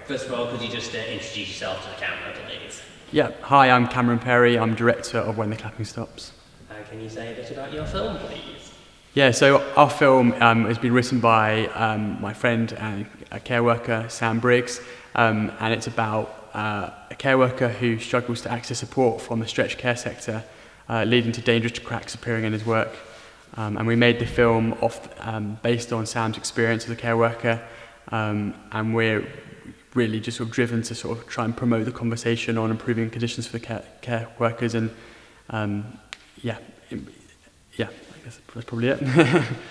First of all, could you just introduce yourself to the camera, please? Yeah, hi, I'm Cameron Perry. I'm director of When the Clapping Stops. Can you say a bit about your film, please? Yeah, so our film has been written by my friend and a care worker, Sam Briggs, and it's about a care worker who struggles to access support from the stretched care sector, leading to dangerous cracks appearing in his work. And we made the film based on Sam's experience as a care worker, and we're really just sort of driven to sort of try and promote the conversation on improving conditions for the care workers, and yeah, I guess that's probably it.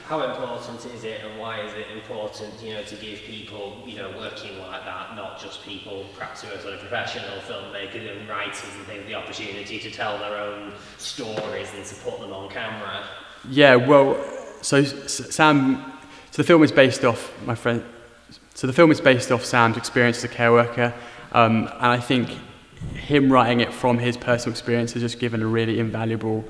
How important is it, and why is it important, to give people, working like that, not just people perhaps who are sort of professional filmmakers and writers and things, the opportunity to tell their own stories and to put them on camera? Yeah, well, so the film is based off my friend. So the film is based off Sam's experience as a care worker, and I think him writing it from his personal experience has just given a really invaluable,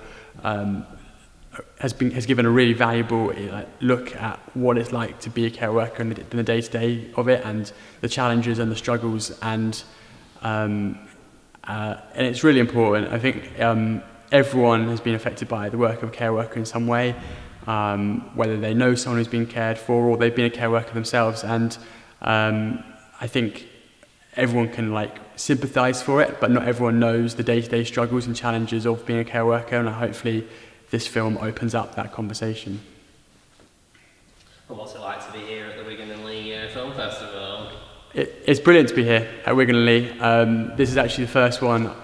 has given a really valuable look at what it's like to be a care worker and the day-to-day of it, and the challenges and the struggles, and it's really important. I think everyone has been affected by the work of a care worker in some way, whether they know someone who's been cared for or they've been a care worker themselves, and I think everyone can sympathise for it, but not everyone knows the day-to-day struggles and challenges of being a care worker, and hopefully this film opens up that conversation. Well, what's it like to be here at the Wigan Leigh Film Festival? It's brilliant to be here at Wigan Leigh. This is actually the first film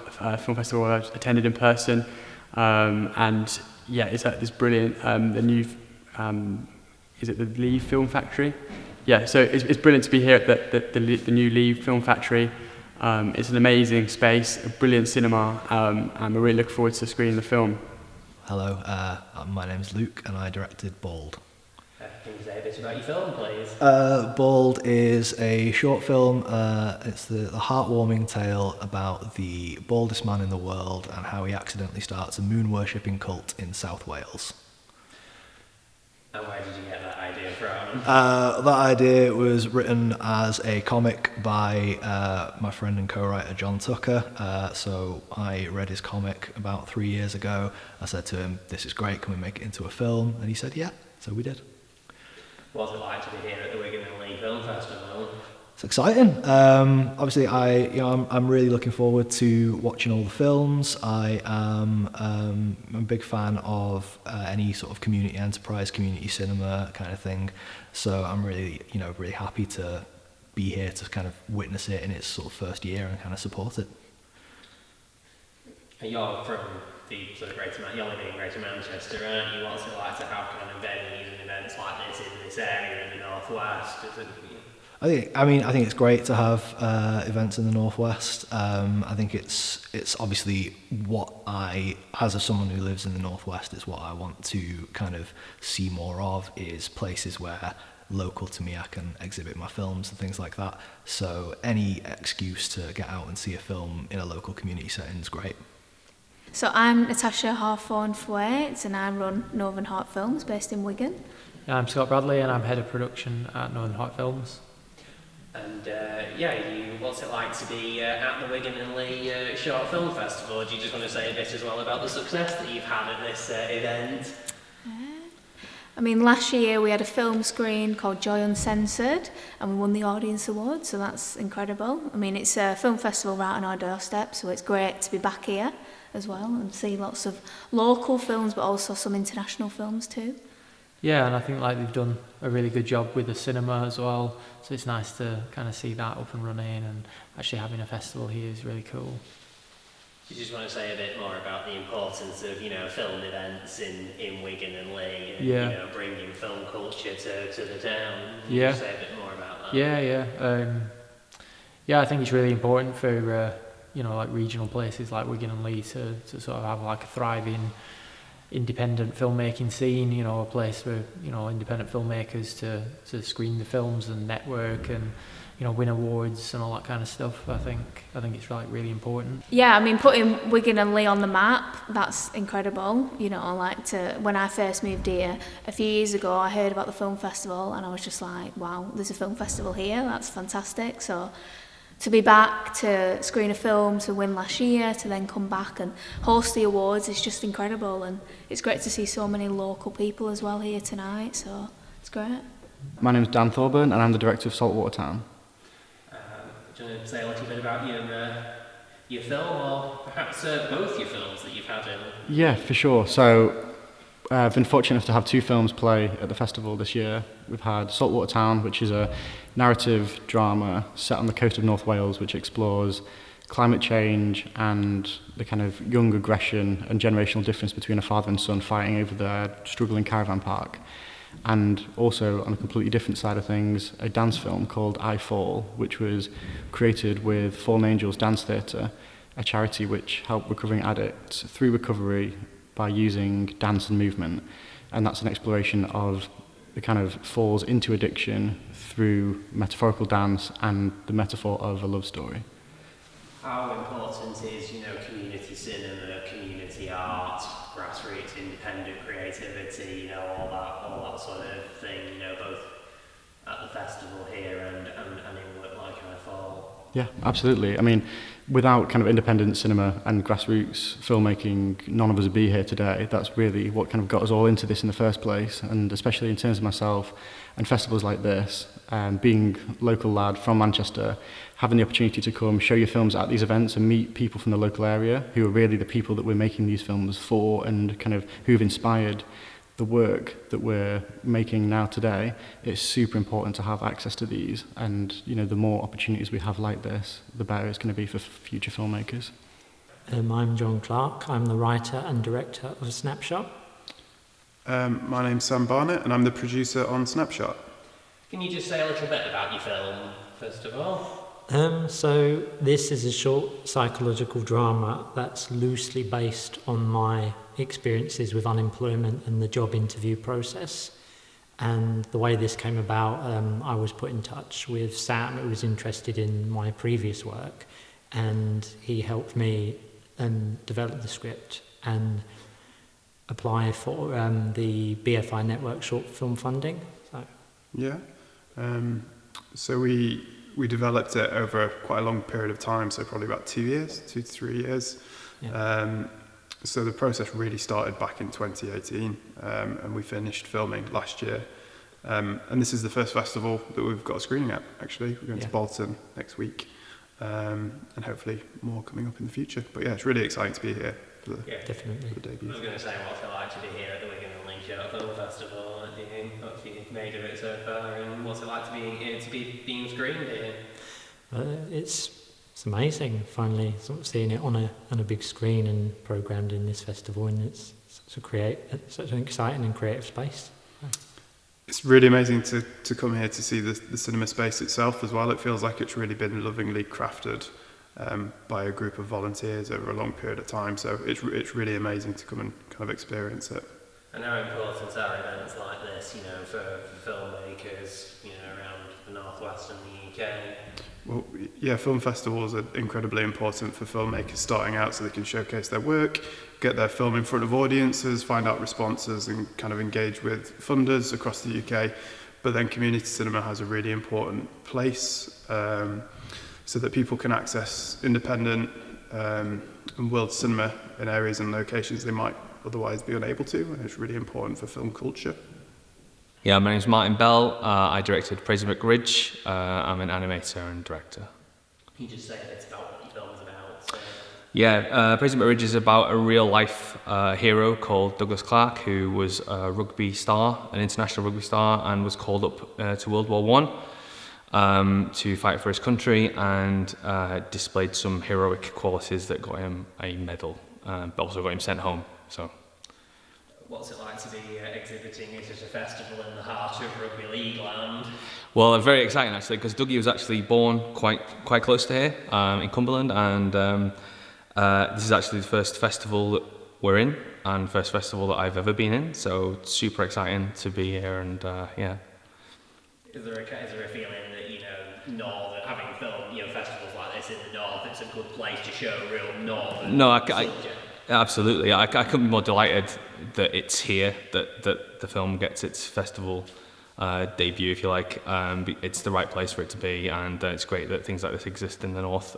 festival I've attended in person, and yeah, it's brilliant. The new, is it the Leigh Film Factory? Yeah, so it's brilliant to be here at the new Leigh Film Factory. It's an amazing space, a brilliant cinema, and we're really looking forward to screening the film. Hello, my name's Luke and I directed Bald. Can you say a bit about your film, please? Bald is a short film. It's the heartwarming tale about the baldest man in the world and how he accidentally starts a moon-worshipping cult in South Wales. And where did you get that idea from? That idea was written as a comic by my friend and co-writer John Tucker. So I read his comic about 3 years ago. I said to him, "This is great, can we make it into a film?" And he said, "Yeah," so we did. What's it like to be here at the Wigan Leigh Film Festival? It's exciting. Obviously, I'm really looking forward to watching all the films. I'm a big fan of any sort of community enterprise, community cinema kind of thing. So I'm really, really happy to be here to kind of witness it in its sort of first year and kind of support it. You're from the sort of you only live in Greater Manchester, aren't you? What's it like to have kind of venues and events like this in this area in the northwest? I think it's great to have events in the northwest. I think it's obviously what as someone who lives in the northwest, is what I want to kind of see more of, is places where local to me I can exhibit my films and things like that. So any excuse to get out and see a film in a local community setting is great. So I'm Natasha Hawthorne-Thwaite and I run Northern Heart Films based in Wigan. I'm Scott Bradley and I'm head of production at Northern Heart Films. And what's it like to be at the Wigan Leigh Short Film Festival? Do you just want to say a bit as well about the success that you've had at this event? Last year we had a film screen called Joy Uncensored and we won the Audience Award, so that's incredible. It's a film festival right on our doorstep, so it's great to be back here as well and see lots of local films but also some international films too. Yeah, and I think they've done a really good job with the cinema as well, so it's nice to kind of see that up and running, and actually having a festival here is really cool. Do you just want to say a bit more about the importance of film events in Wigan and Leigh, and bringing film culture to the town? Can you say a bit more about that? Yeah, I think it's really important for regional places like Wigan and Leigh to sort of have a thriving independent filmmaking scene, a place for independent filmmakers to screen the films and network and win awards and all that kind of stuff. I think it's really important. Yeah, putting Wigan and Leigh on the map, that's incredible. When I first moved here a few years ago, I heard about the film festival and I was just like, wow, there's a film festival here, that's fantastic. So to be back, to screen a film, to win last year, to then come back and host the awards is just incredible, and it's great to see so many local people as well here tonight, so it's great. My name's Dan Thorburn and I'm the director of Saltwater Town. Do you want to say a little bit about your film, or perhaps both your films that you've had in? Yeah, for sure. So I've been fortunate enough to have 2 films play at the festival this year. We've had Saltwater Town, which is a narrative drama set on the coast of North Wales, which explores climate change and the kind of young aggression and generational difference between a father and son fighting over their struggling caravan park. And also, on a completely different side of things, a dance film called I Fall, which was created with Fallen Angels Dance Theatre, a charity which helped recovering addicts through recovery by using dance and movement. And that's an exploration of the kind of falls into addiction through metaphorical dance and the metaphor of a love story. How important is, community cinema, community art, grassroots independent creativity, all that sort of thing, both at the festival here and in work like I Fall? Yeah, absolutely. I mean, without kind of independent cinema and grassroots filmmaking, none of us would be here today. That's really what kind of got us all into this in the first place, and especially in terms of myself and festivals like this, being a local lad from Manchester, having the opportunity to come show your films at these events and meet people from the local area who are really the people that we're making these films for and kind of who've inspired the work that we're making now today. It's super important to have access to these, and the more opportunities we have like this, the better it's going to be for future filmmakers. I'm John Clark. I'm the writer and director of Snapshot. My name's Sam Barnett and I'm the producer on Snapshot. Can you just say a little bit about your film, first of all? So this is a short psychological drama that's loosely based on my experiences with unemployment and the job interview process. And the way this came about, I was put in touch with Sam, who was interested in my previous work, and he helped me develop the script and apply for the BFI Network short film funding. So we developed it over quite a long period of time, so probably about 2 to 3 years. Yeah. So the process really started back in 2018, and we finished filming last year. And this is the first festival that we've got a screening at, actually. We're going to Bolton next week, and hopefully more coming up in the future. But yeah, it's really exciting to be here for the, definitely. For the debut. I was going to say, what's it like to be here at the Wigan Leigh Film Festival? What have you made of it so far, and what's it like to be here, being screened here? It's amazing, finally sort of seeing it on a big screen and programmed in this festival, and it's such an exciting and creative space. It's really amazing to come here to see the cinema space itself as well. It feels like it's really been lovingly crafted by a group of volunteers over a long period of time. So it's really amazing to come and kind of experience it. And how important are events like this, for filmmakers, around the Northwest and the UK? Well, yeah, film festivals are incredibly important for filmmakers starting out, so they can showcase their work, get their film in front of audiences, find out responses and kind of engage with funders across the UK. But then community cinema has a really important place so that people can access independent and world cinema in areas and locations they might otherwise be unable to, and it's really important for film culture. Yeah, my name's Martin Bell. I directed Praise Ridge. I'm an animator and director. Can you just say a bit about what your film's about? So. Yeah, Praise Ridge is about a real-life hero called Douglas Clark, who was a rugby star, an international rugby star, and was called up to World War I to fight for his country, and displayed some heroic qualities that got him a medal, but also got him sent home. So. What's it like to be exhibiting it at a festival in the heart of rugby league land? Well, very exciting actually, because Dougie was actually born quite close to here in Cumberland, and this is actually the first festival that we're in, and first festival that I've ever been in. So it's super exciting to be here, and yeah. Is there a feeling that North, having filmed festivals like this in the North, it's a good place to show real Northern subject? Absolutely. I couldn't be more delighted that it's here, that the film gets its festival debut, if you like. It's the right place for it to be, and it's great that things like this exist in the north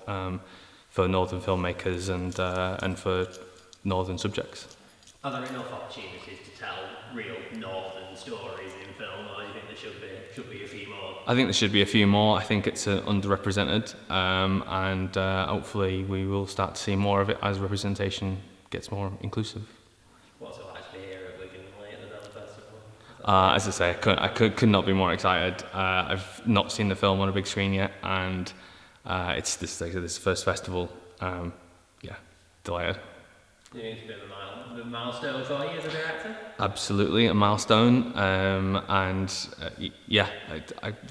for northern filmmakers and for northern subjects. Are there enough opportunities to tell real northern stories in film, or do you think there should be a few more? I think there should be a few more. I think it's underrepresented, and hopefully we will start to see more of it as representation gets more inclusive. What's it like to be here at Wigan Leigh at the Film Festival? As I say, I could not be more excited. I've not seen the film on a big screen yet, and it's this first festival. Delighted. Do you think it's a bit of a milestone for you as a director? Absolutely, a milestone, I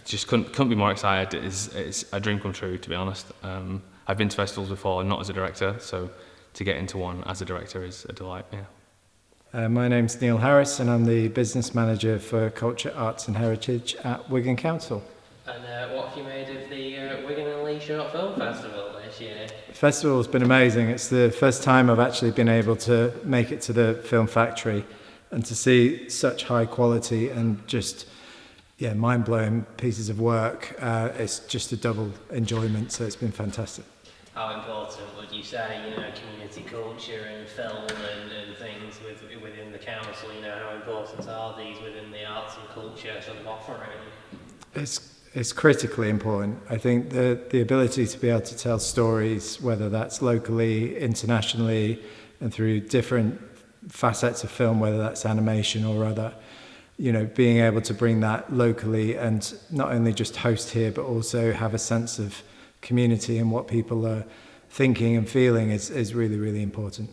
just couldn't be more excited. It's a dream come true, to be honest. I've been to festivals before, not as a director, so to get into one as a director is a delight. Yeah. My name's Neil Harris, and I'm the business manager for Culture, Arts and Heritage at Wigan Council. And what have you made of the Wigan Leigh Short Film Festival this year? The festival's been amazing. It's the first time I've actually been able to make it to the Film Factory, and to see such high quality and just mind-blowing pieces of work. It's just a double enjoyment, so it's been fantastic. How important would you say, community culture and film and things within the council, how important are these within the arts and culture sort of offering? It's critically important. I think the ability to be able to tell stories, whether that's locally, internationally, and through different facets of film, whether that's animation or other, being able to bring that locally and not only just host here, but also have a sense of community and what people are thinking and feeling is really, really important.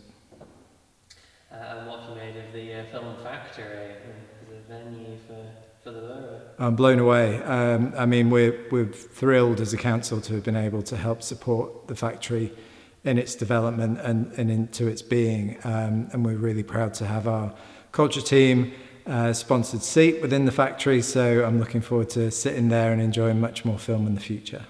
And what have you made of the Film Factory as a venue for the borough? I'm blown away. We're thrilled as a council to have been able to help support the factory in its development and into its being. And we're really proud to have our culture team sponsored seat within the factory. So I'm looking forward to sitting there and enjoying much more film in the future.